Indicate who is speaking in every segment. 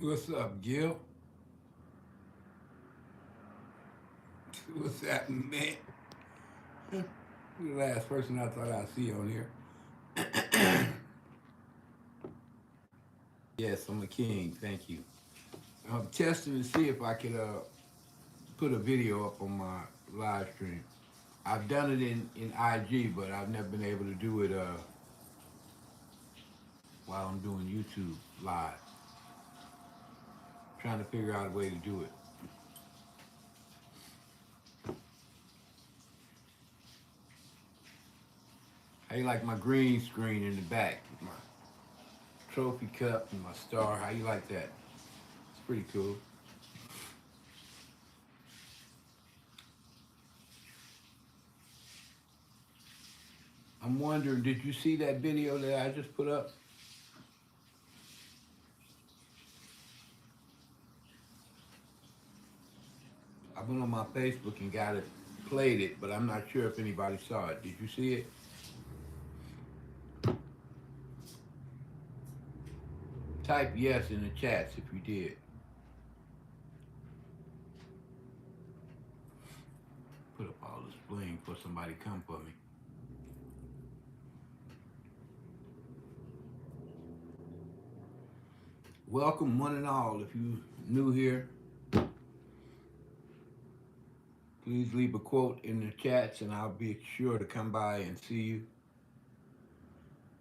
Speaker 1: What's up, Gil? What's happening, man? You're the last person I thought I'd see on here. Yes, I'm a king. Thank you. I'm testing to see if I could put a video up on my live stream. I've done it in IG, but I've never been able to do it while I'm doing YouTube live. Trying to figure out a way to do it. How you like my green screen in the back? My trophy cup and my star. How you like that? It's pretty cool. I'm wondering, did you see that video that I just put up? I went on my Facebook and got it, played it, but I'm not sure if anybody saw it. Did you see it? Type yes in the chats if you did. Put up all this bling before somebody come for me. Welcome one and all. If you new here, please leave a quote in the chats and I'll be sure to come by and see you,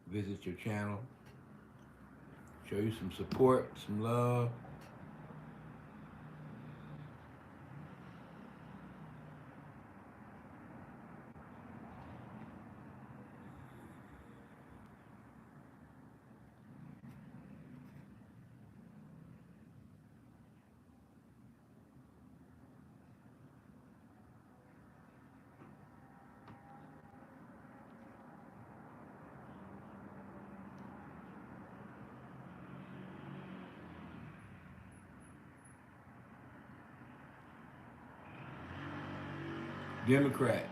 Speaker 1: visit your channel, show you some support, some love. Democrat.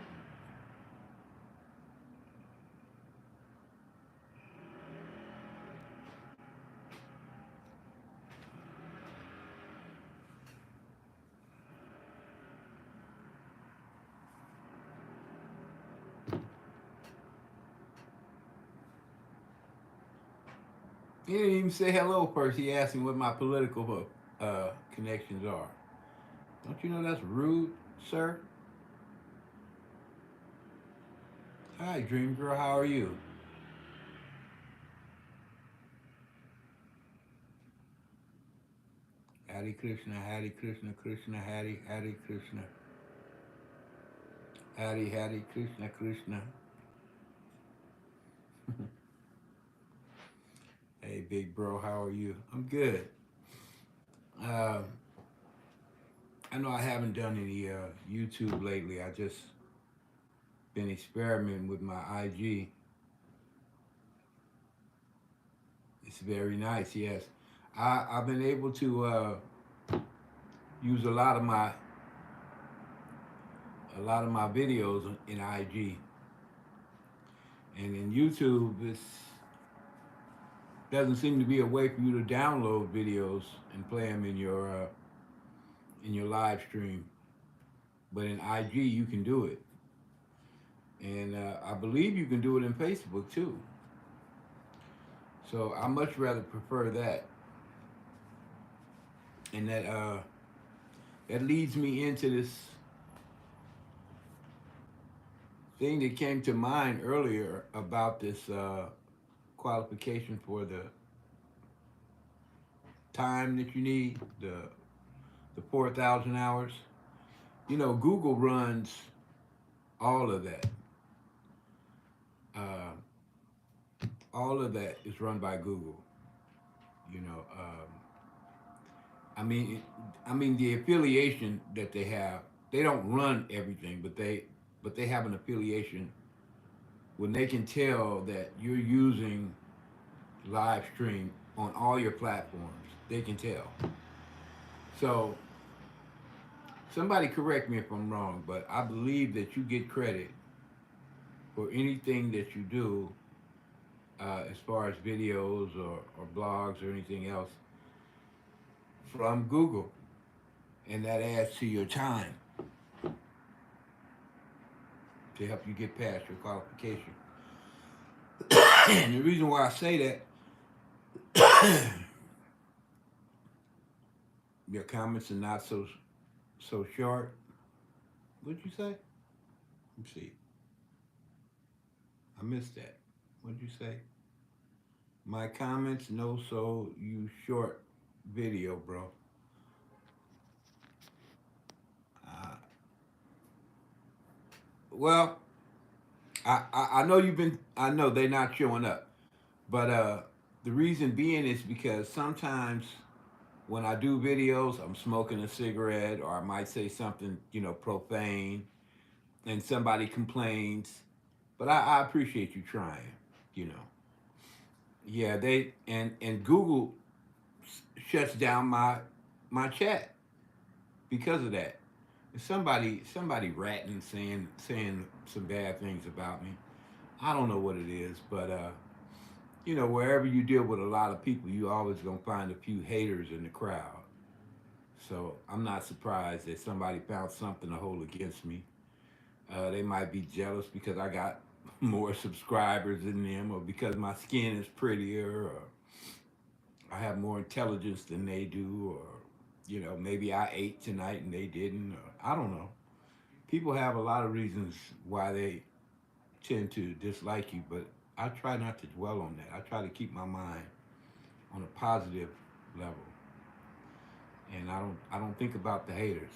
Speaker 1: He didn't even say hello first. He asked me what my political connections are. Don't you know that's rude, sir? Hi, Dream Girl. How are you? Hare Krishna, Hare Krishna, Krishna Hare, Hare Krishna, Hare Hare Krishna, Krishna. Hey, big bro. How are you? I'm good. Uh, I know I haven't done any YouTube lately. I just been experimenting with my IG. It's very nice. Yes, I've been able to use a lot of my videos in IG, and in YouTube, it doesn't seem to be a way for you to download videos and play them in your live stream. But in IG, you can do it, and I believe you can do it in Facebook too. So I much rather prefer that, and that leads me into this thing that came to mind earlier about this qualification for the time that you need, the 4,000 hours. You know, Google runs all of that. Uh, all of that is run by Google. You know, I mean, I mean the affiliation that they have. They don't run everything, but they have an affiliation when they can tell that you're using live stream on all your platforms. They can tell. So somebody correct me if I'm wrong, but I believe that you get credit for anything that you do as far as videos or blogs or anything else from Google, and that adds to your time to help you get past your qualification. And the reason why I say that, your comments are not so short. What'd you say? Let's see. I missed that. What'd you say? My comments no so you short video, bro. Uh, well, I know you've been. I know they're not showing up, but the reason being is because sometimes when I do videos, I'm smoking a cigarette, or I might say something, profane, and somebody complains. But I appreciate you trying. You know, yeah, they and Google shuts down my chat because of that. Somebody ratting, saying some bad things about me. I don't know what it is, but wherever you deal with a lot of people, you always gonna find a few haters in the crowd. So I'm not surprised that somebody found something to hold against me. They might be jealous because I got more subscribers than them, or because my skin is prettier, or I have more intelligence than they do, or maybe I ate tonight and they didn't. Or, I don't know. People have a lot of reasons why they tend to dislike you, but I try not to dwell on that. I try to keep my mind on a positive level, and I don't think about the haters.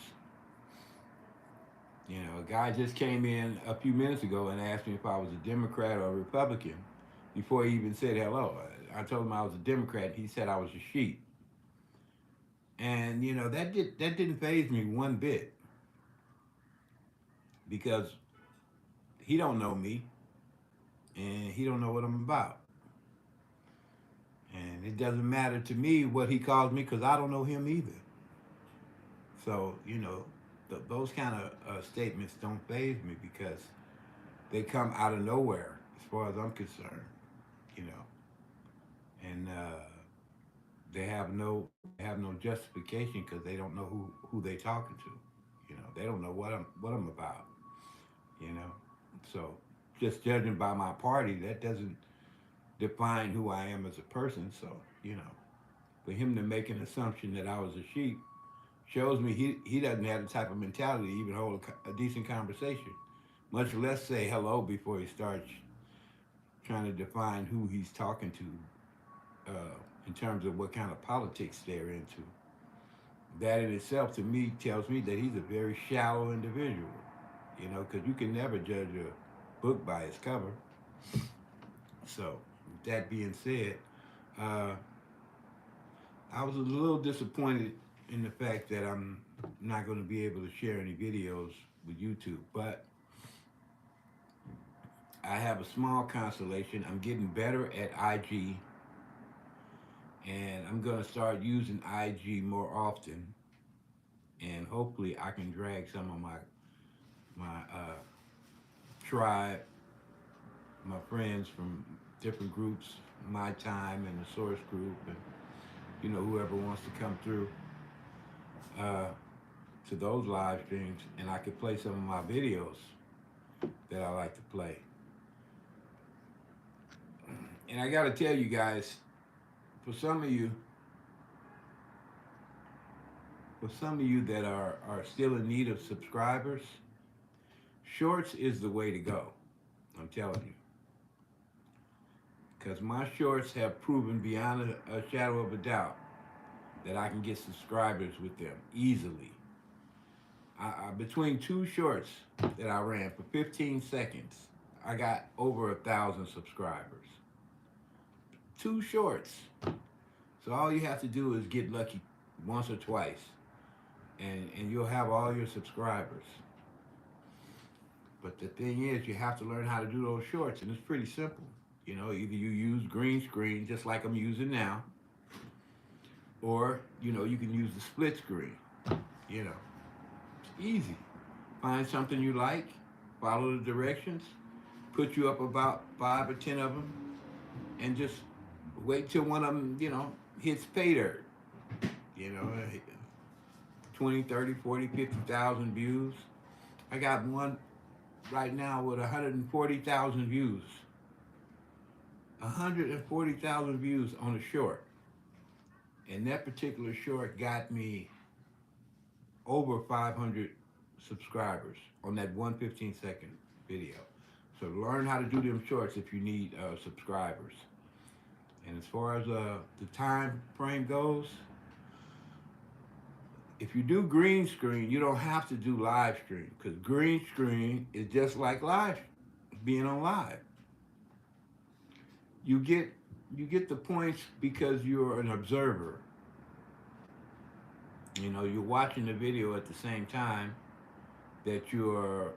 Speaker 1: A guy just came in a few minutes ago and asked me if I was a Democrat or a Republican before he even said hello. I told him I was a Democrat. He said I was a sheep, and that didn't faze me one bit because he don't know me and he don't know what I'm about. And it doesn't matter to me what he calls me because I don't know him either. So, those kind of statements don't faze me because they come out of nowhere as far as I'm concerned, you know. And they have no justification because they don't know who they talking to. They don't know what I'm about, you know. So just judging by my party, that doesn't define who I am as a person. So, for him to make an assumption that I was a sheep shows me he doesn't have the type of mentality to even hold a decent conversation, much less say hello before he starts trying to define who he's talking to in terms of what kind of politics they're into. That in itself, to me, tells me that he's a very shallow individual, because you can never judge a book by its cover. So, with that being said, uh, I was a little disappointed in the fact that I'm not going to be able to share any videos with YouTube, but I have a small consolation. I'm getting better at IG, and I'm going to start using IG more often, and hopefully I can drag some of my tribe, my friends from different groups, my time and the source group, and whoever wants to come through uh, to those live streams, and I could play some of my videos that I like to play. And I got to tell you guys, for some of you, for some of you that are still in need of subscribers, shorts is the way to go. I'm telling you, because my shorts have proven beyond a shadow of a doubt that I can get subscribers with them easily. Between two shorts that I ran for 15 seconds, I got over 1,000 subscribers. Two shorts. So all you have to do is get lucky once or twice, and you'll have all your subscribers. But the thing is, you have to learn how to do those shorts, and it's pretty simple. Either you use green screen, just like I'm using now, or, you can use the split screen. You know, it's easy. Find something you like, follow the directions, put you up about 5 or 10 of them, and just wait till one of them, hits pay dirt. You know, 20, 30, 40, 50,000 views. I got one right now with 140,000 views. 140,000 views on a short. And that particular short got me over 500 subscribers on that 1 15-second video. So learn how to do them shorts if you need subscribers. And as far as the time frame goes, if you do green screen, you don't have to do live stream because green screen is just like live, being on live. You get you get the points because you're an observer. You know, you're watching the video at the same time that you're,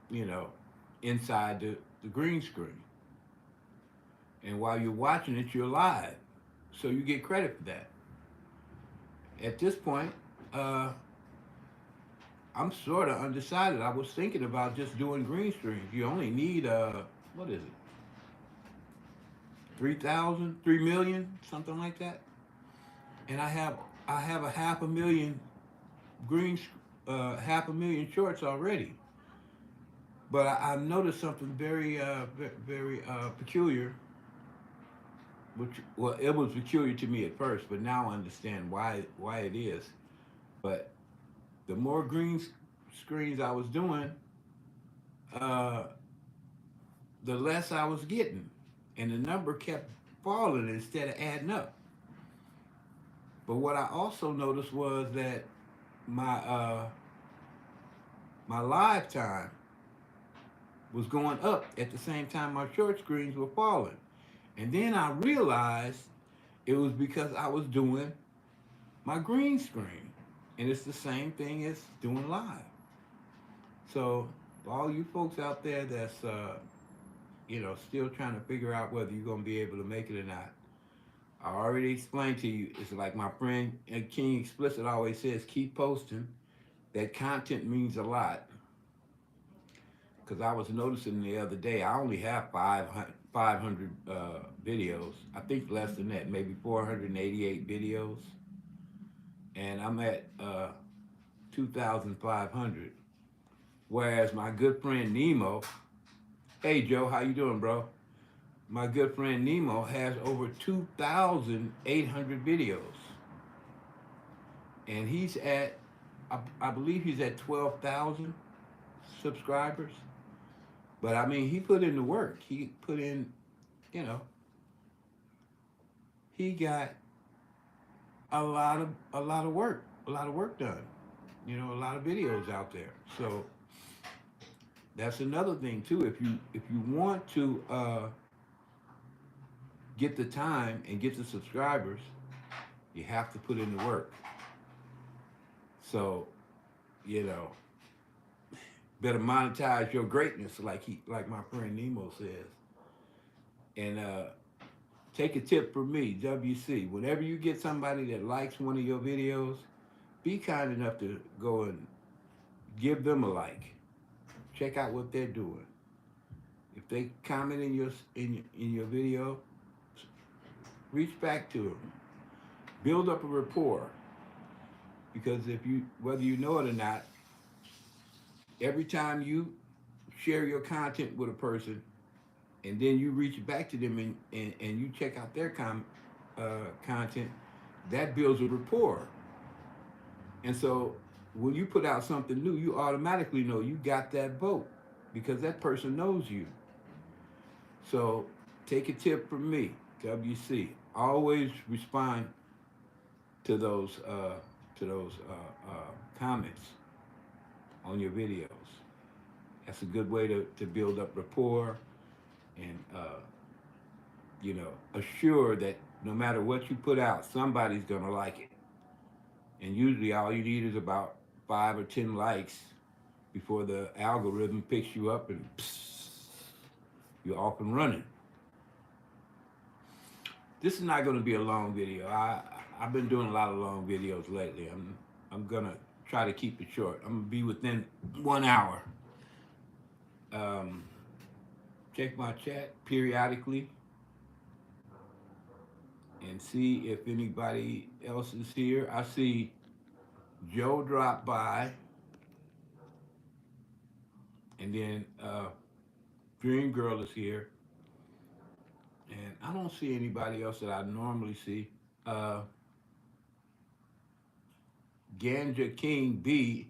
Speaker 1: you know, inside the green screen. And while you're watching it, you're live. So you get credit for that. At this point, uh, I'm sort of undecided. I was thinking about just doing green screen. You only need, what is it, 3,000, 3 million, something like that. And I have a half a million green, half a million shorts already. But I noticed something very, very peculiar. Which, well, it was peculiar to me at first, but now I understand why it is. But the more green screens I was doing, uh, the less I was getting, and the number kept falling instead of adding up. But what I also noticed was that my my live time was going up at the same time my short screens were falling. And then I realized it was because I was doing my green screen. And it's the same thing as doing live. So for all you folks out there that's still trying to figure out whether you're gonna be able to make it or not, I already explained to you. It's like my friend King Explicit always says, keep posting. That content means a lot. Because I was noticing the other day, I only have 500 videos. I think less than that, maybe 488 videos, and I'm at 2,500. Whereas my good friend Nemo, hey Joe, how you doing, bro? My good friend Nemo has over 2,800 videos, and I believe he's at 12,000 subscribers. But I mean, he put in the work. He put in, you know, he got a lot of work done. You know, a lot of videos out there. So that's another thing too. If you want to get the time and get the subscribers, you have to put in the work. So, you know, better monetize your greatness, like my friend Nemo says. And take a tip from me, WC. Whenever you get somebody that likes one of your videos, be kind enough to go and give them a like. Check out what they're doing. If they comment in your video, reach back to them. Build up a rapport. Because if you whether you know it or not, every time you share your content with a person and then you reach back to them and you check out their content, that builds a rapport. And so when you put out something new, you automatically know you got that vote because that person knows you. So take a tip from me, WC. Always respond to those comments on your videos. That's a good way to build up rapport and assure that no matter what you put out, somebody's gonna like it. And usually all you need is about 5 or 10 likes before the algorithm picks you up and psst, you're off and running. This is not going to be a long video. I've been doing a lot of long videos lately. I'm gonna try to keep it short. I'm gonna be within 1 hour. Um, Check my chat periodically. and see if anybody else is here. I see Joe drop by, and then Dream Girl is here, and I don't see anybody else that I normally see. Uh, Ganja King B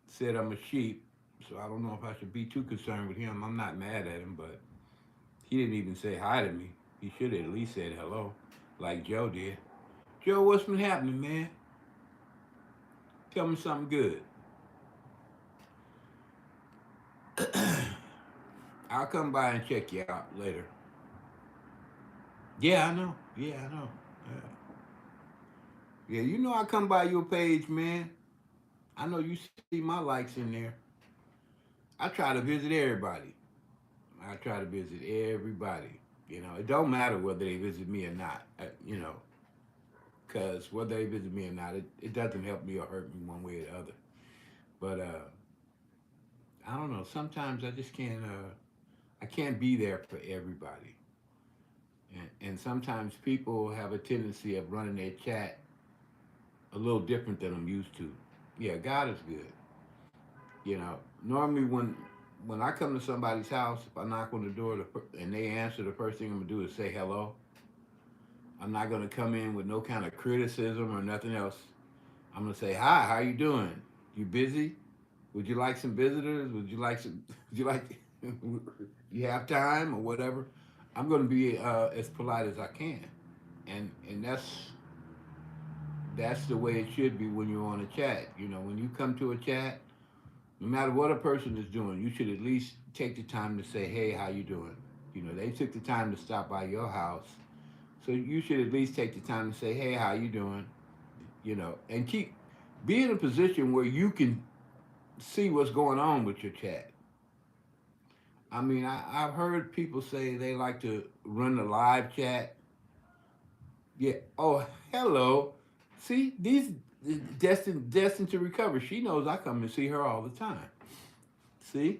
Speaker 1: said I'm a sheep, so I don't know if I should be too concerned with him. I'm not mad at him, but he didn't even say hi to me. He should have at least said hello, like Joe did. Joe, what's been happening, man? Tell me something good. I'll come by and check you out later. Yeah, I know. Yeah, I know. Yeah, yeah, you know I come by your page, man. I know you see my likes in there. I try to visit everybody. I try to visit everybody. You know, it don't matter whether they visit me or not. You know, because whether they visit me or not, it doesn't help me or hurt me one way or the other. But I don't know. Sometimes I just can't. I can't be there for everybody. And sometimes people have a tendency of running their chat a little different than I'm used to. Yeah, God is good. You know, normally when I come to somebody's house, if I knock on the door and they answer, the first thing I'm gonna do is say hello. I'm not gonna come in with no kind of criticism or nothing else. I'm gonna say hi. How you doing? You busy? Would you like some visitors? Would you like some? Would you like? You have time or whatever? I'm gonna be as polite as I can, and that's the way it should be when you're on a chat. You know, when you come to a chat, no matter what a person is doing, you should at least take the time to say, "Hey, how you doing?" You know, they took the time to stop by your house, so you should at least take the time to say, "Hey, how you doing?" You know, and be in a position where you can see what's going on with your chat. I mean, I've heard people say they like to run the live chat. Yeah. Oh, hello. See, these destined to recover. She knows I come and see her all the time. See,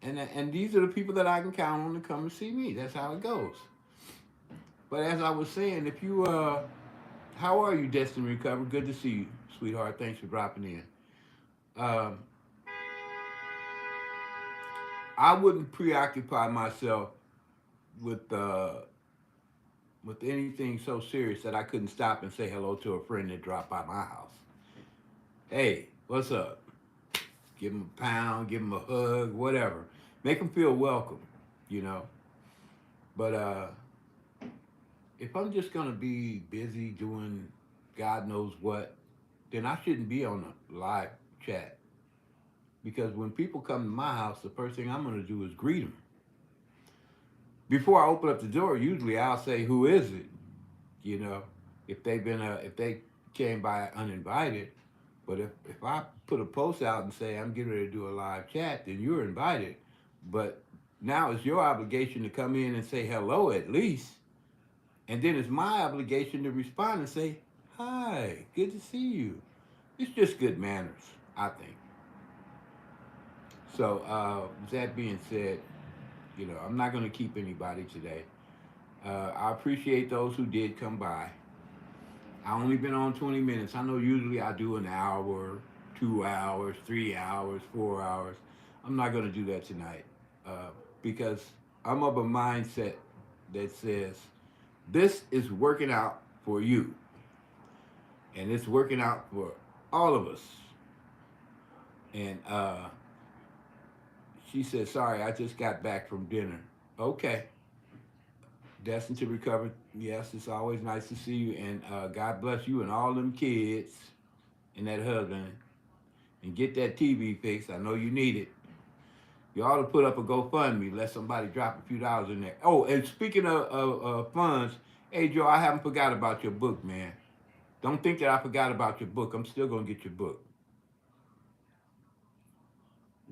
Speaker 1: and these are the people that I can count on to come and see me. That's how it goes. But as I was saying, if you how are you, destined to recover? Good to see you, sweetheart. Thanks for dropping in. Um, I wouldn't preoccupy myself with with anything so serious that I couldn't stop and say hello to a friend that dropped by my house. Hey, what's up? Give them a pound, give them a hug, whatever. Make them feel welcome, you know. But if I'm just gonna be busy doing God knows what, then I shouldn't be on a live chat. Because when people come to my house, the first thing I'm gonna do is greet them. Before I open up the door, usually I'll say, "Who is it?" You know, if they came by uninvited. But if I put a post out and say I'm getting ready to do a live chat, then you're invited. But now it's your obligation to come in and say hello at least. And then it's my obligation to respond and say, "Hi, good to see you." It's just good manners, I think. So, with that being said, you know, I'm not going to keep anybody today. I appreciate those who did come by. I only been on 20 minutes. I know usually I do an hour, 2 hours, 3 hours, 4 hours. I'm not going to do that tonight uh, because I'm of a mindset that says this is working out for you and it's working out for all of us. And she said, "Sorry, I just got back from dinner." Okay. Destined to recover. Yes, it's always nice to see you. And God bless you and all them kids and that husband. And get that TV fixed. I know you need it. You ought to put up a GoFundMe. Let somebody drop a few dollars in there. Oh, and speaking of funds, hey, Joe, I haven't forgot about your book, man. Don't think that I forgot about your book. I'm still going to get your book.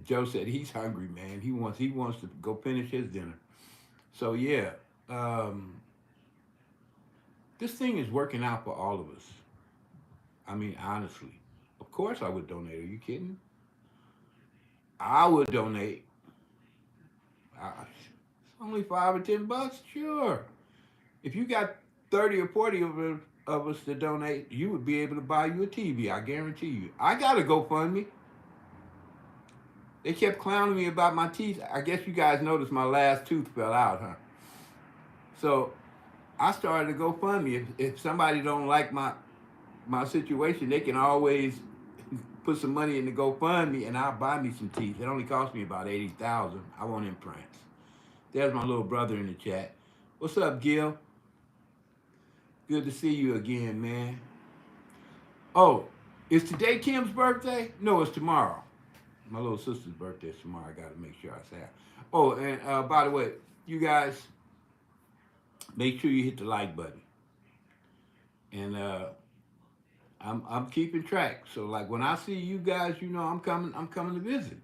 Speaker 1: Joe said he's hungry, man. He wants to go finish his dinner. So, yeah, um, this thing is working out for all of us. I mean, honestly. Of course I would donate. Are you kidding? I would donate. It's only $5 or $10. Sure. If you got 30 or 40 of us to donate, you would be able to buy you a TV. I guarantee you. I got a GoFundMe. They kept clowning me about my teeth. I guess you guys noticed my last tooth fell out, huh? So I started a GoFundMe. If somebody don't like my situation, they can always put some money in the GoFundMe and I'll buy me some teeth. It only cost me about 80,000. I want implants. There's my little brother in the chat. What's up, Gil? Good to see you again, man. Oh, is today Kim's birthday? No, it's tomorrow. My little sister's birthday is tomorrow. I gotta make sure I say it. Oh, and by the way, you guys, make sure you hit the like button. And I'm keeping track. So like when I see you guys, you know I'm coming to visit.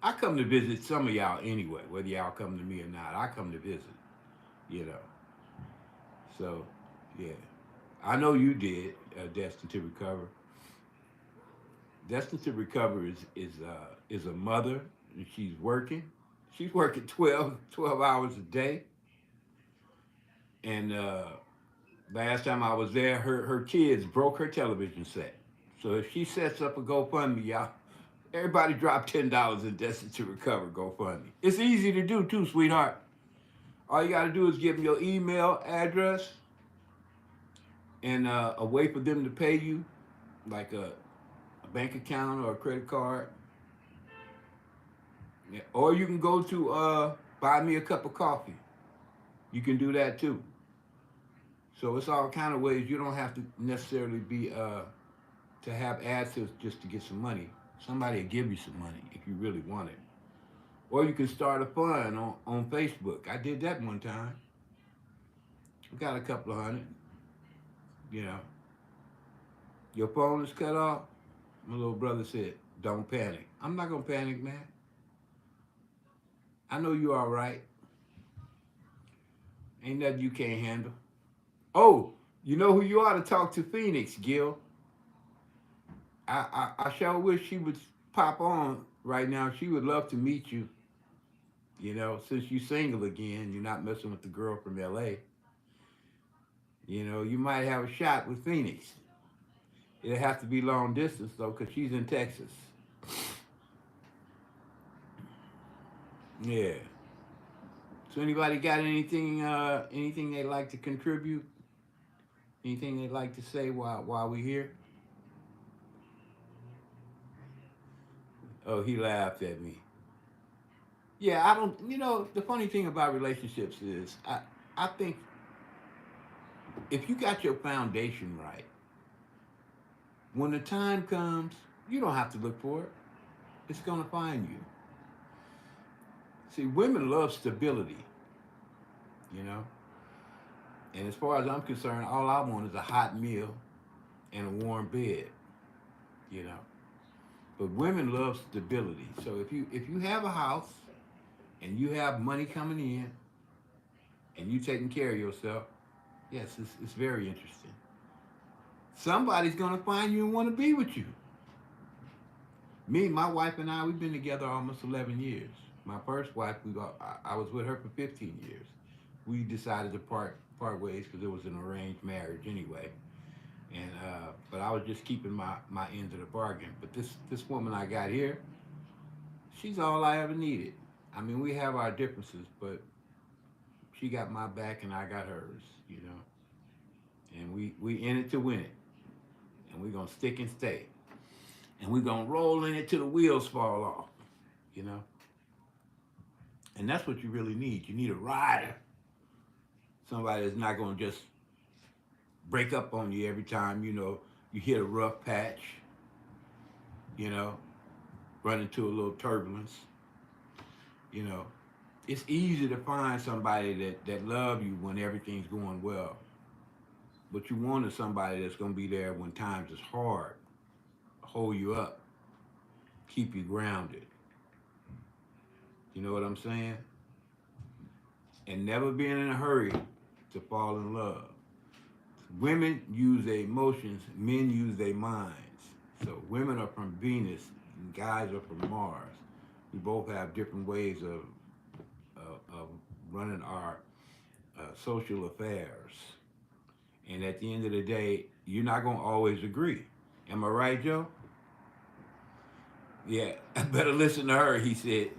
Speaker 1: I come to visit some of y'all anyway, whether y'all come to me or not. I come to visit, you know. So, yeah. I know you did, Destined to Recover. Destined to Recover is a mother, and she's working. She's working 12 hours a day. And last time I was there, her kids broke her television set. So if she sets up a GoFundMe, y'all, everybody drop $10 in Destined to Recover GoFundMe. It's easy to do too, sweetheart. All you gotta do is give them your email address and a way for them to pay you, like a bank account or a credit card. Yeah. Or you can go to buy me a cup of coffee. You can do that too. So it's all kind of ways. You don't have to necessarily be to have assets just to get some money. Somebody will give you some money if you really want it. Or you can start a fund on Facebook. I did that one time. I got a couple of hundred. You know, your phone is cut off. My little brother said, "Don't panic." I'm not gonna panic, man. I know you all right. Ain't nothing you can't handle. Oh, you know who you ought to talk to, Phoenix, Gil. I sure wish she would pop on right now. She would love to meet you. You know, since you single again, you're not messing with the girl from LA. You know, you might have a shot with Phoenix. It'll have to be long distance though, cause she's in Texas. Yeah. So anybody got anything they'd like to contribute? Anything they'd like to say while we're here? Oh, he laughed at me. Yeah, I don't. You know, the funny thing about relationships is, I think if you got your foundation right, when the time comes, you don't have to look for it. It's gonna find you. See, women love stability, you know. And as far as I'm concerned, all I want is a hot meal and a warm bed, you know. But women love stability. So if you have a house and you have money coming in and you taking care of yourself, yes, it's very interesting. Somebody's gonna find you and want to be with you. Me, my wife and I, we've been together almost 11 years. My first wife, I was with her for 15 years. We decided to part ways because it was an arranged marriage anyway. And but I was just keeping my end of the bargain. But this woman I got here, she's all I ever needed. I mean, we have our differences, but she got my back and I got hers, you know. And we in it to win it, and we're gonna stick and stay, and we're gonna roll in it till the wheels fall off, you know. And that's what you really need. You need a rider, somebody that's not gonna just break up on you every time, you know, you hit a rough patch, you know, run into a little turbulence, you know. It's easy to find somebody that love you when everything's going well. But you want somebody that's gonna be there when times is hard, hold you up, keep you grounded. You know what I'm saying? And never being in a hurry to fall in love. Women use their emotions, men use their minds. So women are from Venus, and guys are from Mars. We both have different ways of running our social affairs. And at the end of the day, you're not going to always agree. Am I right, Joe? Yeah, I better listen to her, he said.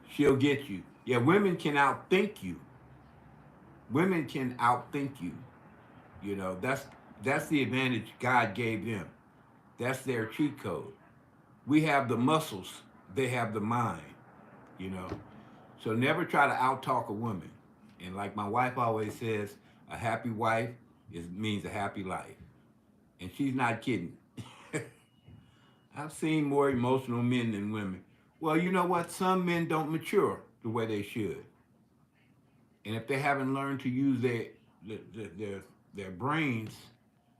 Speaker 1: She'll get you. Yeah, women can outthink you. Women can outthink you. You know, that's the advantage God gave them. That's their cheat code. We have the muscles, they have the mind, you know. So never try to outtalk a woman. And like my wife always says, a happy wife means a happy life. And she's not kidding. I've seen more emotional men than women. Well, you know what? Some men don't mature the way they should. And if they haven't learned to use their brains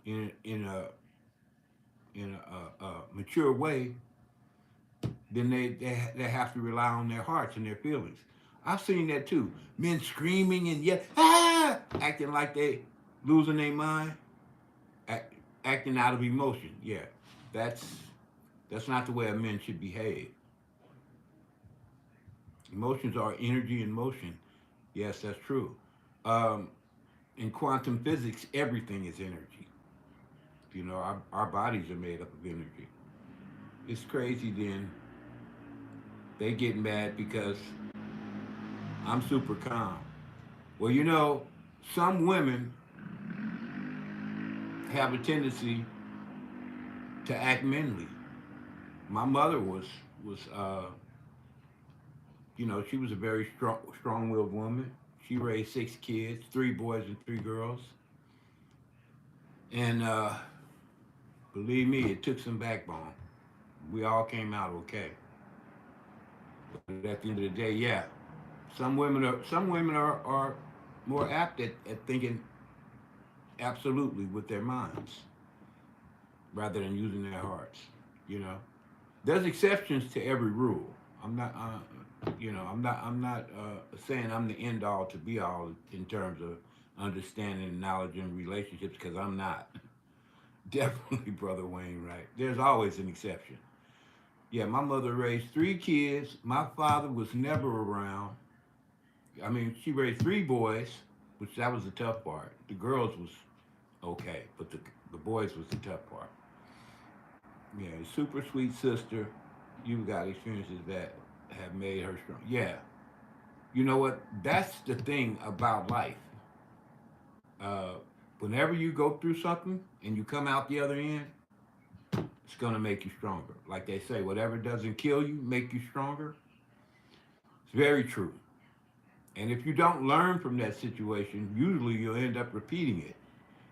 Speaker 1: in a mature way, then they have to rely on their hearts and their feelings. I've seen that too. Men screaming and acting like they losing their mind, act, acting out of emotion. Yeah, that's that's not the way a man should behave. Emotions are energy in motion. Yes, that's true. Um, in quantum physics, everything is energy. You know, our bodies are made up of energy. It's crazy. Then they get mad because I'm super calm. Well, you know, some women have a tendency to act manly. My mother was you know, she was a very strong-willed woman. She raised 6 kids, 3 boys and 3 girls, and believe me, it took some backbone. We all came out okay, but at the end of the day, yeah, some women are more apt at thinking absolutely with their minds rather than using their hearts. You know, there's exceptions to every rule. I'm not, you know, I'm not saying I'm the end all to be all in terms of understanding and knowledge and relationships because I'm not. Definitely, brother Wainwright. There's always an exception. Yeah, my mother raised 3 kids. My father was never around. I mean, she raised 3 boys, which that was the tough part. The girls was okay, but the boys was the tough part. Yeah, super sweet sister. You've got experiences that have made her strong. Yeah, you know what? That's the thing about life. Uh, Whenever you go through something and you come out the other end, it's gonna make you stronger. Like they say, whatever doesn't kill you, make you stronger. It's very true. And if you don't learn from that situation, usually you'll end up repeating it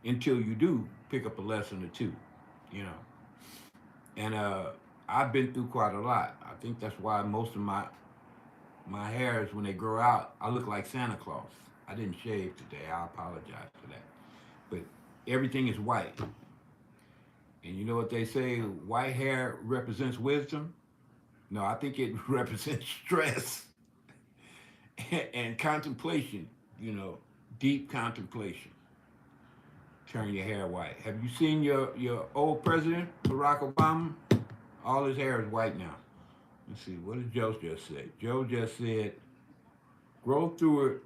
Speaker 1: until you do pick up a lesson or two. You know, and I've been through quite a lot. I think that's why most of my hairs, when they grow out, I look like Santa Claus. I didn't shave today. I apologize for that. But everything is white. And you know what they say? White hair represents wisdom. No, I think it represents stress and contemplation. You know, deep contemplation. Turn your hair white. Have you seen your old president, Barack Obama? All his hair is white now. Let's see, what did Joe just say? Joe just said, grow through it,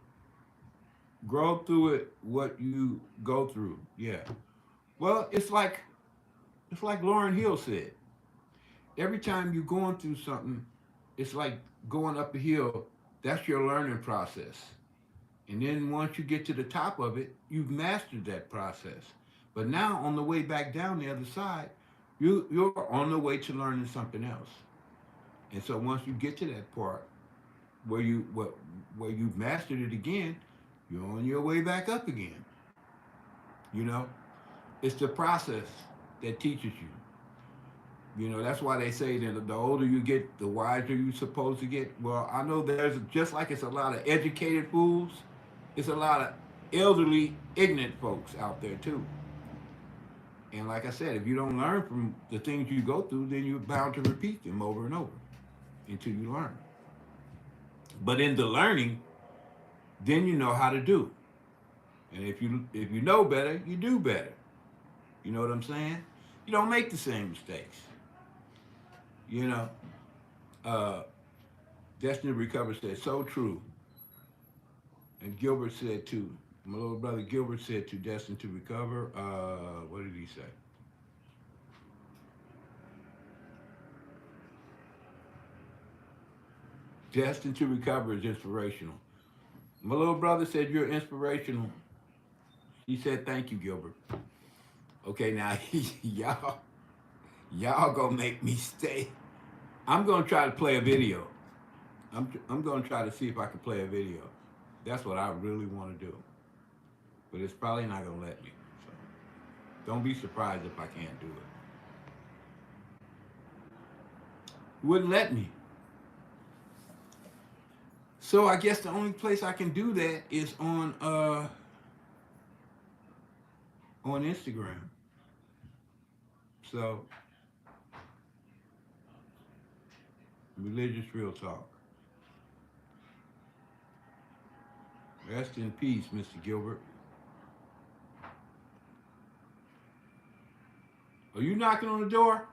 Speaker 1: grow through it what you go through. Yeah. Well, it's like Lauren Hill said. Every time you're going through something, it's like going up a hill. That's your learning process. And then once you get to the top of it, you've mastered that process. But now on the way back down the other side, you're on the way to learning something else. And so once you get to that part where you've mastered it again, you're on your way back up again. You know, it's the process that teaches you. You know, that's why they say that the older you get, the wiser you're supposed to get. Well, I know there's just like it's a lot of educated fools, it's a lot of elderly, ignorant folks out there too. And like I said, if you don't learn from the things you go through, then you're bound to repeat them over and over until you learn. But in the learning, then you know how to do. And if you know better, you do better. You know what I'm saying? You don't make the same mistakes. You know, uh, Destiny Recover said so true, and Gilbert said too. My little brother Gilbert said to Destined to Recover. What did he say? Destined to Recover is inspirational. My little brother said you're inspirational. He said thank you, Gilbert. Okay, now y'all gonna make me stay. I'm gonna try to play a video. I'm gonna try to see if I can play a video. That's what I really want to do, but it's probably not gonna let me. So don't be surprised if I can't do it. Wouldn't let me. So I guess the only place I can do that is on Instagram. So religious real talk. Rest in peace, Mr. Gilbert. Are you knocking on the door?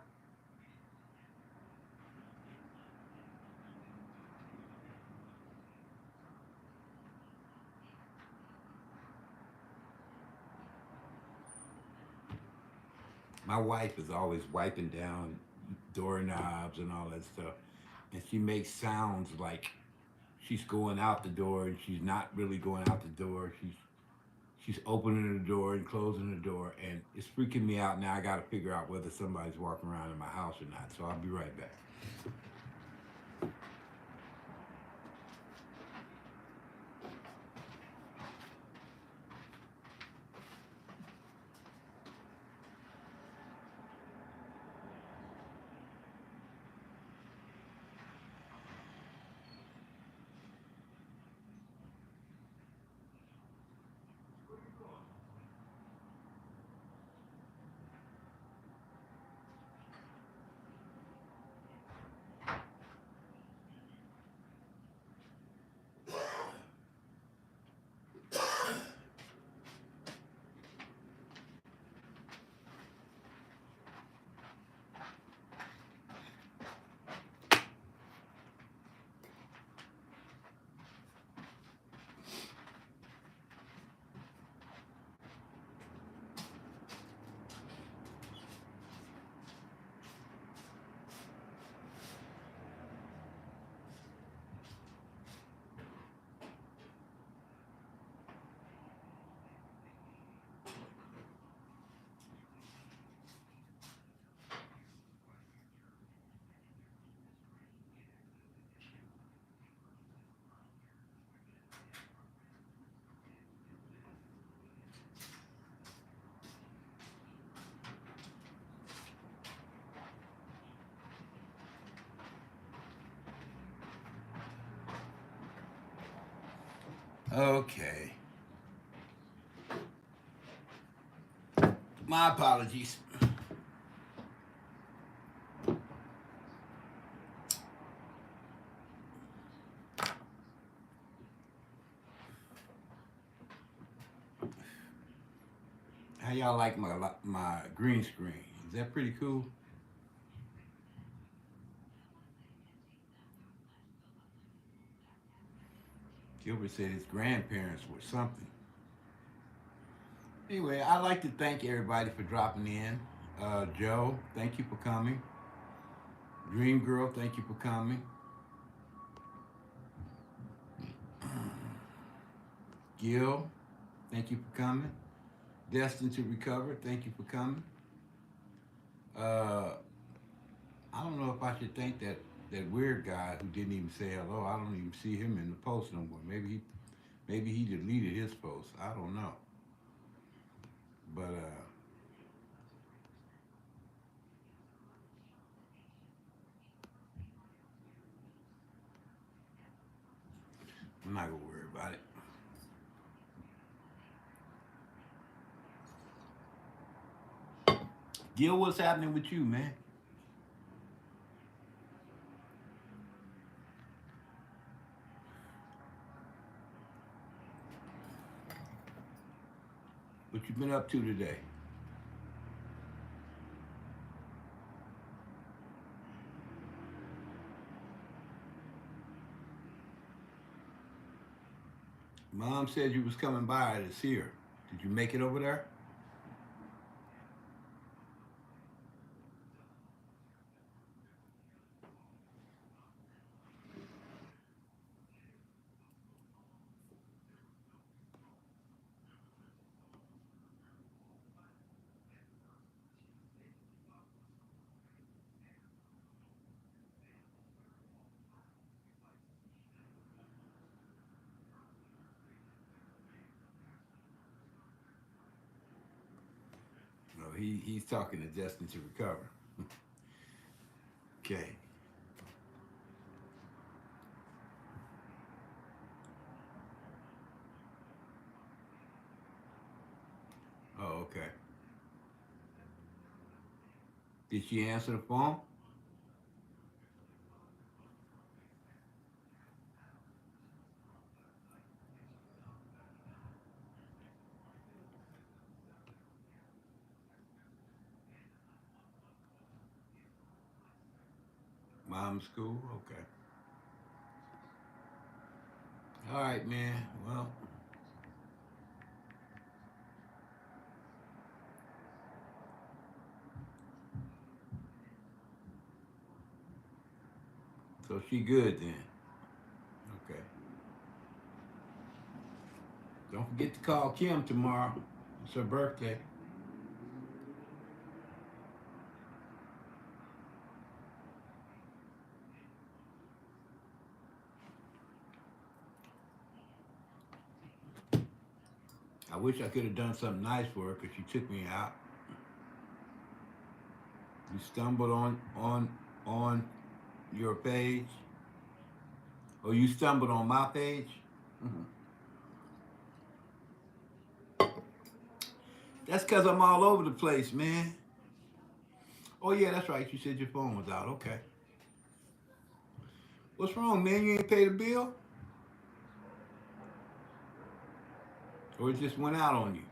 Speaker 1: My wife is always wiping down doorknobs and all that stuff, and she makes sounds like she's going out the door, and she's not really going out the door. She's opening the door and closing the door, and it's freaking me out. Now I got to figure out whether somebody's walking around in my house or not. So I'll be right back. Okay. My apologies. How y'all like my green screen? Is that pretty cool? Gilbert said his grandparents were something. Anyway, I'd like to thank everybody for dropping in. Joe, thank you for coming. Dream Girl, thank you for coming. Gil, thank you for coming. Destined to Recover, thank you for coming. Uh, I don't know if I should thank that weird guy who didn't even say hello. I don't even see him in the post no more. Maybe he deleted his post. I don't know. But I'm not gonna worry about it. Gil, what's happening with you, man? What you been up to today? Mom said you was coming by to see her. Did you make it over there? No, he's talking to Justin to recover. Okay. Oh, okay. Did she answer the phone? Mom's school? Okay. All right, man. Well, so she good then. Okay. Don't forget to call Kim tomorrow. It's her birthday. I wish I could have done something nice for her because she took me out. You stumbled on your page, or you stumbled on my page. Mhm. That's because I'm all over the place, man. Oh yeah, that's right. You said your phone was out. Okay. What's wrong, man? You ain't paid a bill, or it just went out on you?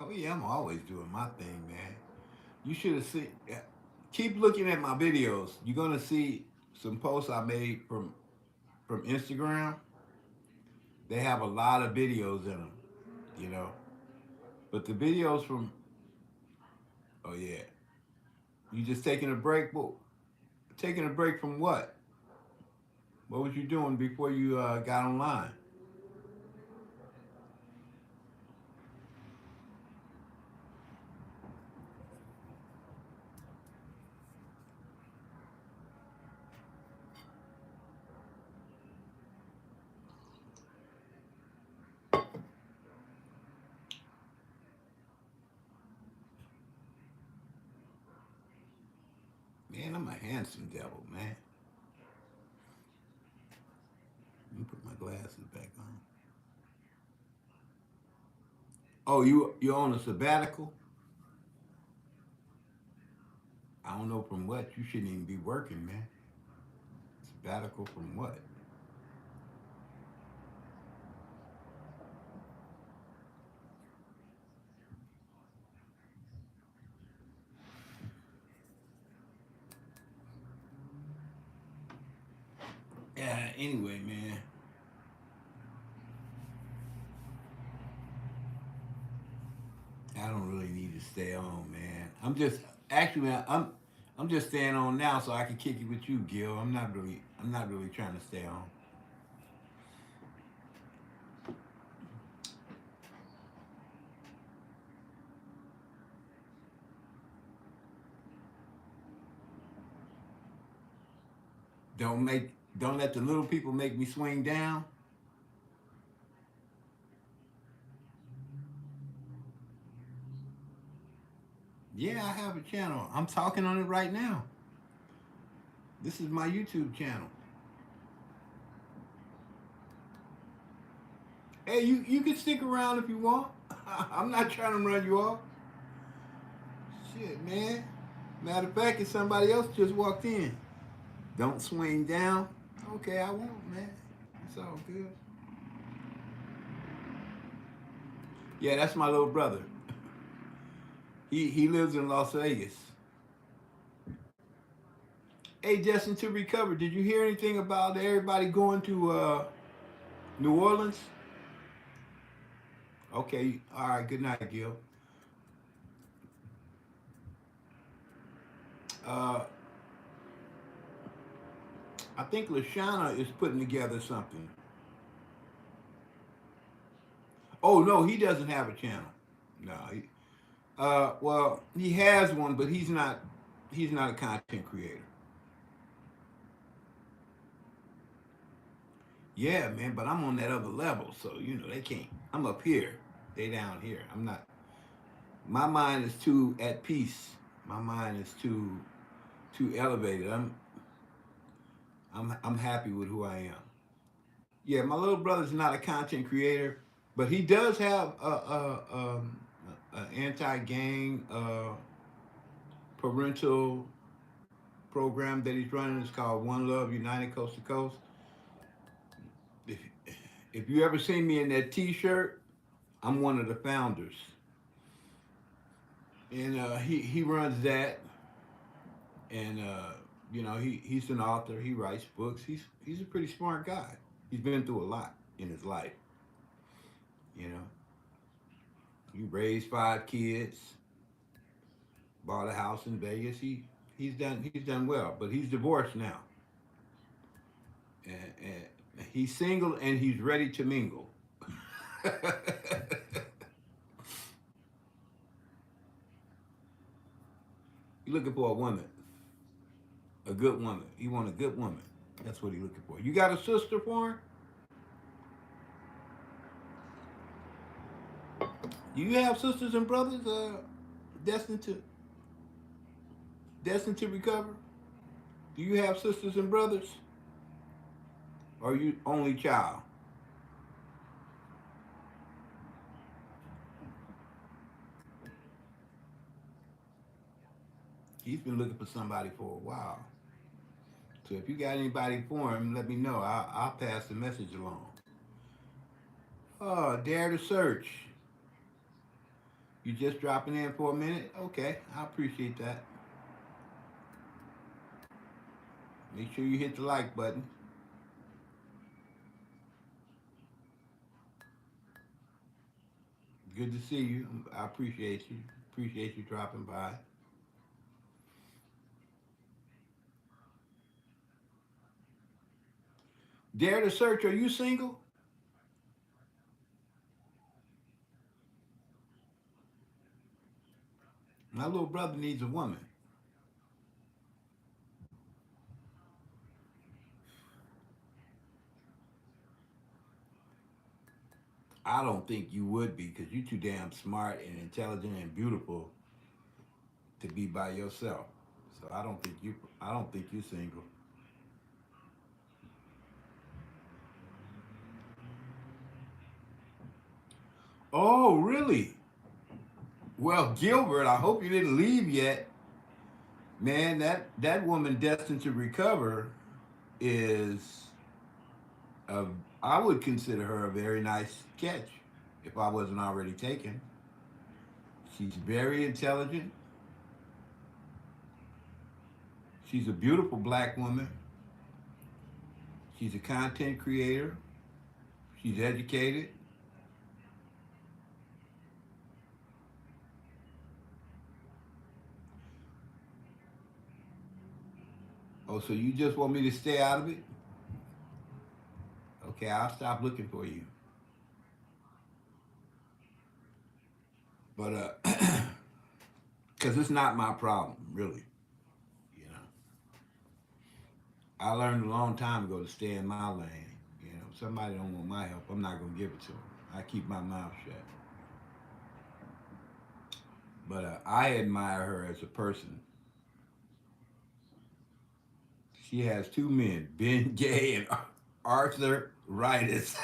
Speaker 1: Oh yeah, I'm always doing my thing, man. You should have seen. Yeah. Keep looking at my videos. You're gonna see some posts I made from Instagram. They have a lot of videos in them, you know. But the videos from, oh yeah, you just taking a break. Well, taking a break from what? What was you doing before you got online? Man, I'm a handsome devil, man. Let me put my glasses back on. Oh, you on a sabbatical? I don't know from what. You shouldn't even be working, man. Sabbatical from what? Yeah. Anyway, man, I don't really need to stay on, man. I'm just actually I'm just staying on now so I can kick it with you, Gil. I'm not really trying to stay on. Don't let the little people make me swing down. Yeah, I have a channel. I'm talking on it right now. This is my YouTube channel. Hey, you can stick around if you want. I'm not trying to run you off. Shit, man. Matter of fact, if somebody else just walked in, don't swing down. Okay, I won't, man. It's all good. Yeah, that's my little brother. He lives in Las Vegas. Hey, Justin, to recover, did you hear anything about everybody going to New Orleans? Okay, all right. Good night, Gil. Uh, I think Lashana is putting together something. Oh no, he doesn't have a channel. No, well, he has one, but he's not. He's not a content creator. Yeah, man, but I'm on that other level, so they can't. I'm up here. They down here. I'm not. My mind is too at peace. My mind is too elevated. I'm happy with who I am. Yeah, my little brother's not a content creator, but he does have a anti-gang parental program that he's running. It's called One Love United Coast to Coast. If, if you ever seen me in that T-shirt, I'm one of the founders, and he runs that, and he's an author. He writes books. He's a pretty smart guy. He's been through a lot in his life. You know, he raised 5 kids, bought a house in Vegas. He's done well, but he's divorced now, and he's single and he's ready to mingle. You're looking for a woman, a good woman. You want a good woman. That's what he's looking for. You got a sister for him? Do you have sisters and brothers destined to destined to recover? Do you have sisters and brothers? Or are you only child? He's been looking for somebody for a while. So if you got anybody for him, let me know. I'll pass the message along. Oh, dare to search. You just dropping in for a minute? Okay, I appreciate that. Make sure you hit the like button. Good to see you. I appreciate you. Appreciate you dropping by. Dare to search, are you single? My little brother needs a woman. I don't think you would be because you're too damn smart and intelligent and beautiful to be by yourself. So I don't think you're single. Oh, really? Well, Gilbert, I hope you didn't leave yet. Man, that woman destined to recover is a I would consider her a very nice catch if I wasn't already taken. She's very intelligent. She's a beautiful black woman. She's a content creator. She's educated. Oh, so you just want me to stay out of it? Okay, I'll stop looking for you. But because it's not my problem, really. You know, I learned a long time ago to stay in my lane. If somebody don't want my help, I'm not gonna give it to them. I keep my mouth shut. But I admire her as a person. She has 2 men, Ben Gay and arthritis.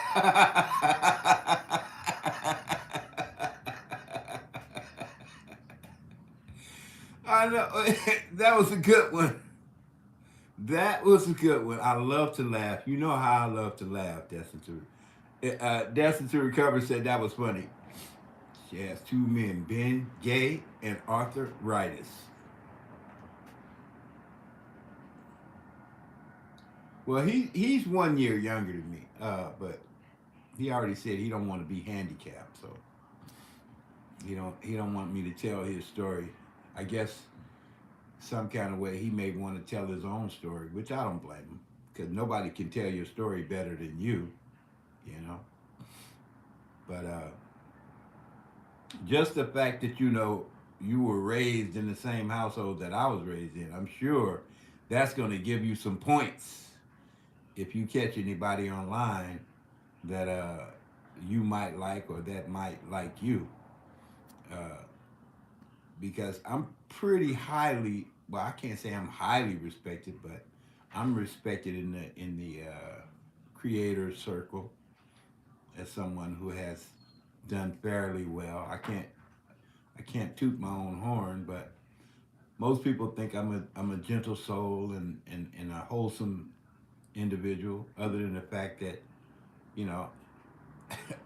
Speaker 1: I know that was a good one. That was a good one. I love to laugh. You know how I love to laugh, Destin to Destin to Recover said that was funny. She has two men, Ben Gay and Arthur Ritus. Well, he's 1 year younger than me, but he already said he don't want to be handicapped, so he don't want me to tell his story. I guess some kind of way he may want to tell his own story, which I don't blame him, because nobody can tell your story better than you know. But just the fact that you were raised in the same household that I was raised in, I'm sure that's going to give you some points if you catch anybody online that you might like or that might like you. Uh, because I'm pretty highly, well, I can't say I'm highly respected, but I'm respected in the creator circle as someone who has done fairly well. I can't toot my own horn, but most people think I'm a gentle soul and a wholesome individual. Other than the fact that you know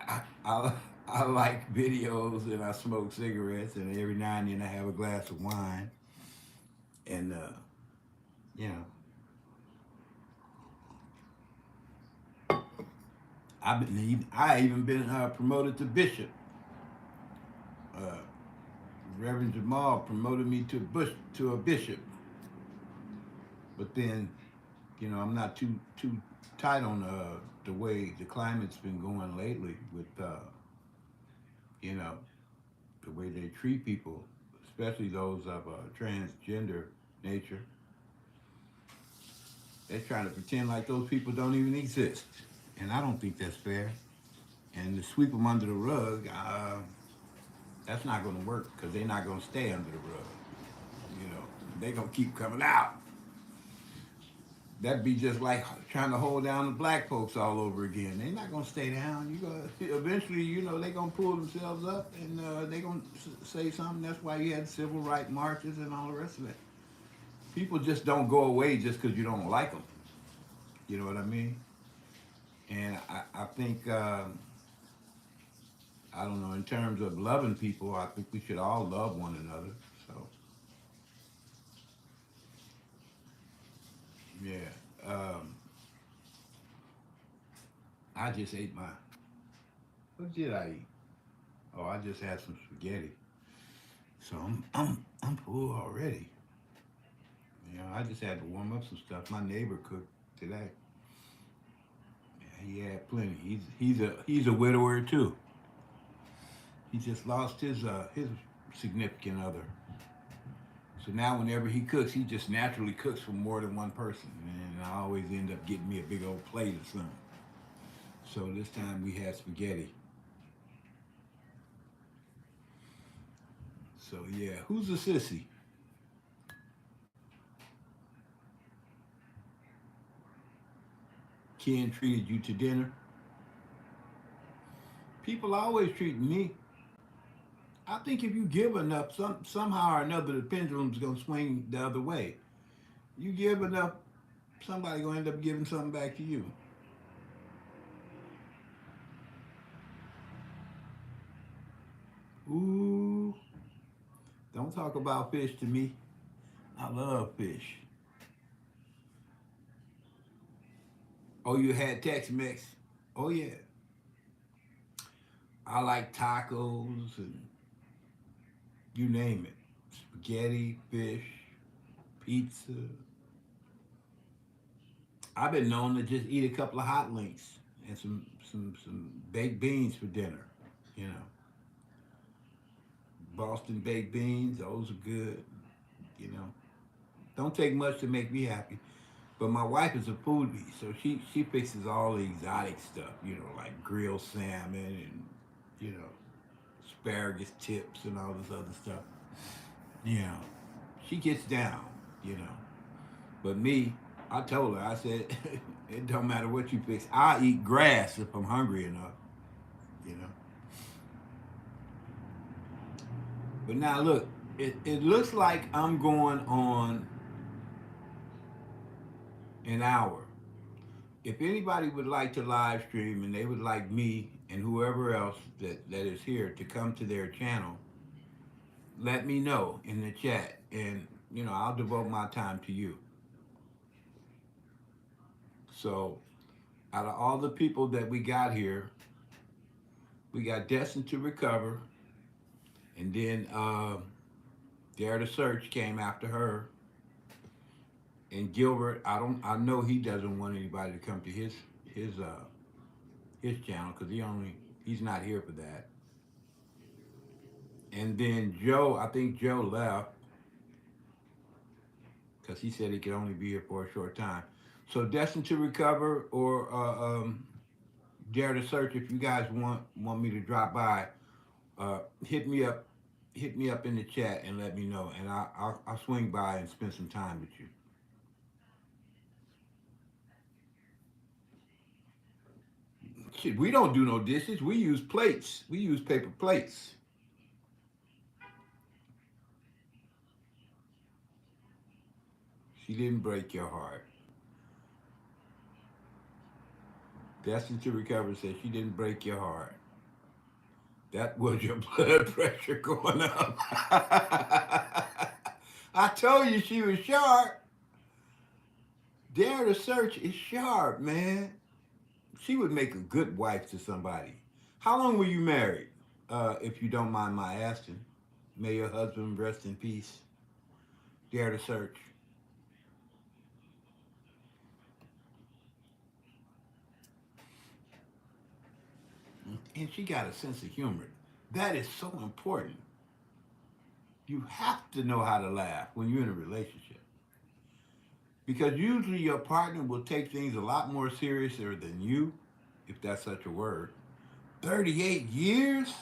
Speaker 1: I, I I like videos and I smoke cigarettes and every now and then I have a glass of wine and you know I even been promoted to bishop. Uh, Reverend Jamal promoted me to a bishop, but then I'm not too tight on the way the climate's been going lately with you know the way they treat people, especially those of a transgender nature. They're trying to pretend like those people don't even exist, and I don't think that's fair. And to sweep them under the rug, that's not going to work because they're not going to stay under the rug. They're going to keep coming out. That'd be just like trying to hold down the black folks all over again. They're not gonna stay down. You go eventually, they're gonna pull themselves up and they're gonna say something. That's why you had civil rights marches and all the rest of it. People just don't go away just because you don't like them. You know what I mean? And I think I don't know. In terms of loving people, I think we should all love one another. So yeah, I just ate my. What did I eat? Oh, I just had some spaghetti. So I'm full already. I just had to warm up some stuff. My neighbor cooked today. Yeah, he had plenty. He's a widower too. He just lost his significant other. So now whenever he cooks, he just naturally cooks for more than one person, and I always end up getting me a big old plate of something. So this time we had spaghetti. So yeah, who's a sissy? Ken treated you to dinner. People always treat me. I think if you give enough, somehow or another, the pendulum's gonna swing the other way. You give enough, somebody gonna end up giving something back to you. Ooh, don't talk about fish to me. I love fish. Oh, you had Tex-Mex? Oh yeah, I like tacos and you name it. Spaghetti, fish, pizza. I've been known to just eat a couple of hot links and some baked beans for dinner. You know, Boston baked beans, those are good. You know, don't take much to make me happy. But my wife is a foodie, so she fixes all the exotic stuff. Like grilled salmon and asparagus tips and all this other stuff. You know, she gets down. You know, but me, I told her, I said, it don't matter what you fix. I'll eat grass if I'm hungry enough, you know. But now look, it looks like I'm going on an hour. If anybody would like to live stream and they would like me and whoever else that is here to come to their channel, let me know in the chat, and I'll devote my time to you. So out of all the people that we got here, we got Destined to Recover, and then Dare to Search came after her, and Gilbert. I know he doesn't want anybody to come to his channel because he's not here for that. And then Joe, I think Joe left because he said he could only be here for a short time. So Destined to Recover or Dare to Search, if you guys want me to drop by, hit me up, in the chat and let me know, and I'll swing by and spend some time with you. Shit, we don't do no dishes. We use plates. We use paper plates. She didn't break your heart. Destined to Recover said she didn't break your heart. That was your blood pressure going up. I told you she was sharp. Dare to Search is sharp, man. She would make a good wife to somebody. How long were you married? If you don't mind my asking. May your husband rest in peace. Dare to Search. And she got a sense of humor. That is so important. You have to know how to laugh when you're in a relationship. Because usually your partner will take things a lot more seriouser than you, if that's such a word. 38 years?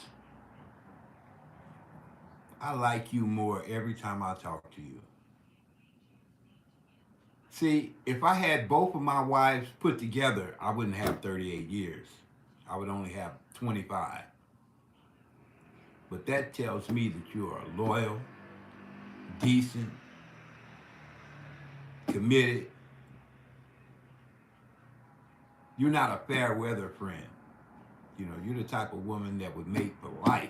Speaker 1: I like you more every time I talk to you. See, if I had both of my wives put together, I wouldn't have 38 years. I would only have 25. But that tells me that you are loyal, decent, committed. You're not a fair weather friend. You're the type of woman that would mate for life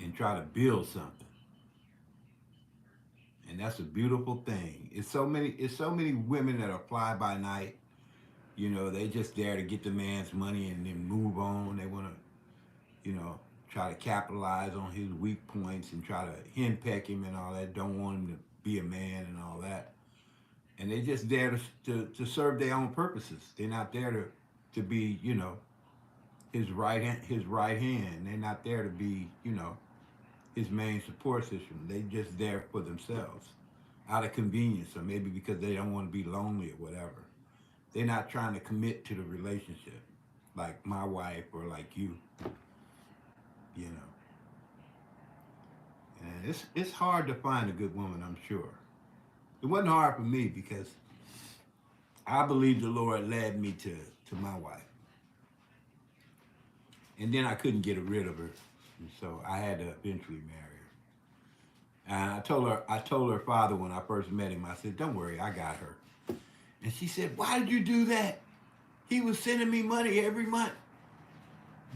Speaker 1: and try to build something. And that's a beautiful thing. It's so many women that are fly by night. They just there to get the man's money and then move on. They want to, try to capitalize on his weak points and try to henpeck him and all that. Don't want him to be a man and all that. And they just there to serve their own purposes. They're not there to be, his right hand. They're not there to be, his main support system. They just there for themselves, out of convenience, or maybe because they don't want to be lonely or whatever. They're not trying to commit to the relationship, like my wife or like you. You know, and it's hard to find a good woman. I'm sure it wasn't hard for me because I believe the Lord led me to my wife, and then I couldn't get rid of her, and so I had to eventually marry her. And I told her father when I first met him. I said, "Don't worry, I got her." And she said, "Why did you do that? He was sending me money every month.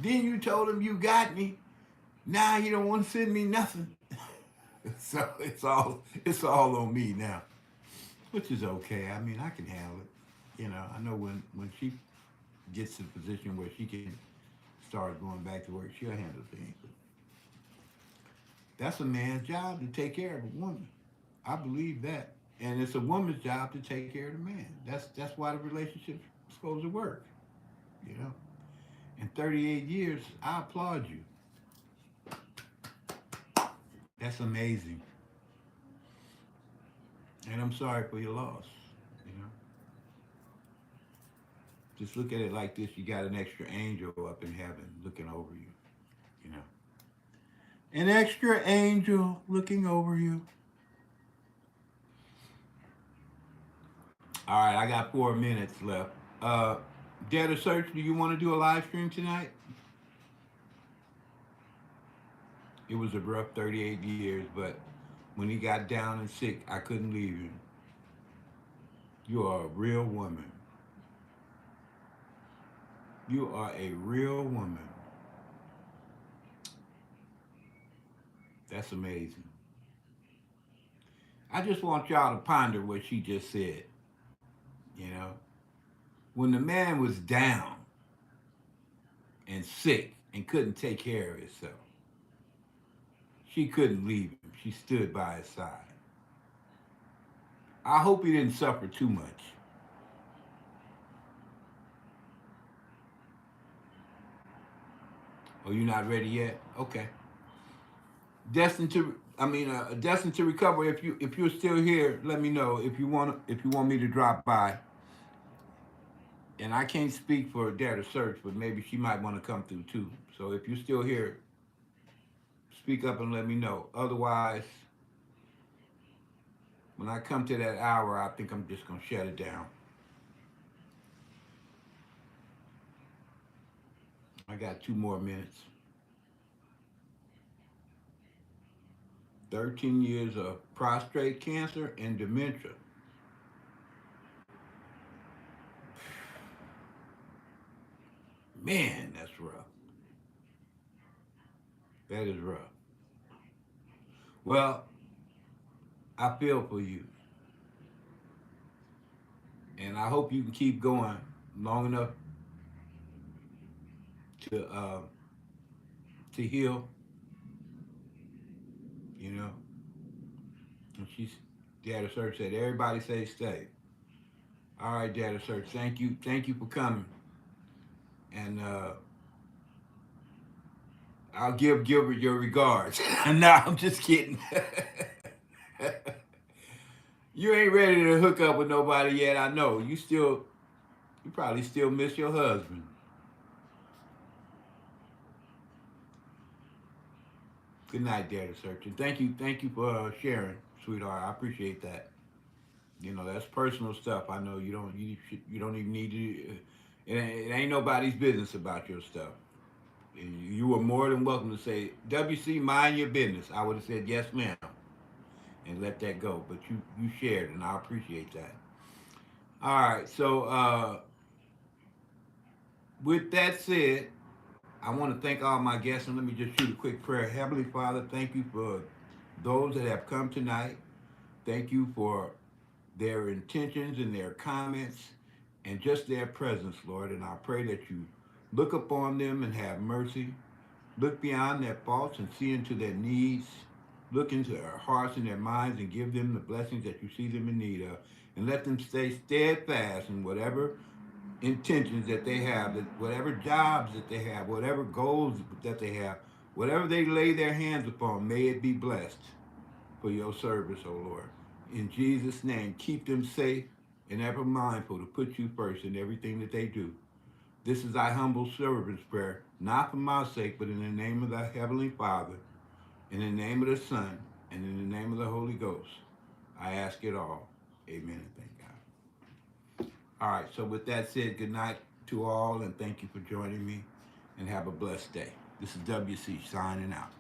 Speaker 1: Then you told him you got me. Now he don't want to send me nothing." So it's all on me now, which is okay. I mean, I can handle it. I know when she gets to the position where she can start going back to work, she'll handle things. But that's a man's job to take care of a woman. I believe that. And it's a woman's job to take care of the man. That's why the relationship's supposed to work. You know. In 38 years, I applaud you. That's amazing. And I'm sorry for your loss. You know. Just look at it like this: you got an extra angel up in heaven looking over you. You know. An extra angel looking over you. All right, I got 4 minutes left. Uh, Dare to Search, do you want to do a live stream tonight? It was a rough 38 years, but when he got down and sick, I couldn't leave him. You are a real woman. You are a real woman. That's amazing. I just want y'all to ponder what she just said. You know, when the man was down and sick and couldn't take care of himself, she couldn't leave him. She stood by his side. I hope he didn't suffer too much. Oh, you're not ready yet? Okay. Destined to recover. If you're still here, let me know. If you want me to drop by. And I can't speak for Dare to Search, but maybe she might want to come through too. So if you're still here, speak up and let me know. Otherwise, when I come to that hour, I think I'm just gonna shut it down. I got 2 more minutes. 13 years of prostate cancer and dementia. Man, that's rough. That is rough. Well, I feel for you, and I hope you can keep going long enough to heal. You know, and she's Data Search said everybody say stay. All right, Data Search. Thank you for coming, and I'll give Gilbert your regards. No, I'm just kidding. You ain't ready to hook up with nobody yet. I know you probably still miss your husband. Good night, Data Search, and thank you for sharing, sweetheart. I appreciate that. You know, that's personal stuff. I know you don't even need to. It ain't nobody's business about your stuff. And you were more than welcome to say, "WC, mind your business." I would have said, "Yes, ma'am," and let that go. But you shared, and I appreciate that. All right. So with that said, I want to thank all my guests, and let me just shoot a quick prayer. Heavenly Father, thank you for those that have come tonight. Thank you for their intentions and their comments and just their presence, Lord. And I pray that you look upon them and have mercy. Look beyond their faults and see into their needs. Look into their hearts and their minds and give them the blessings that you see them in need of. And let them stay steadfast in whatever intentions that they have, that whatever jobs that they have, whatever goals that they have, whatever they lay their hands upon, may it be blessed for your service, O Lord. In Jesus' name, keep them safe and ever mindful to put you first in everything that they do. This is thy humble servant's prayer, not for my sake, but in the name of the Heavenly Father, in the name of the Son, and in the name of the Holy Ghost. I ask it all. Amen and thank God. All right, so with that said, good night to all, and thank you for joining me, and have a blessed day. This is WC signing out.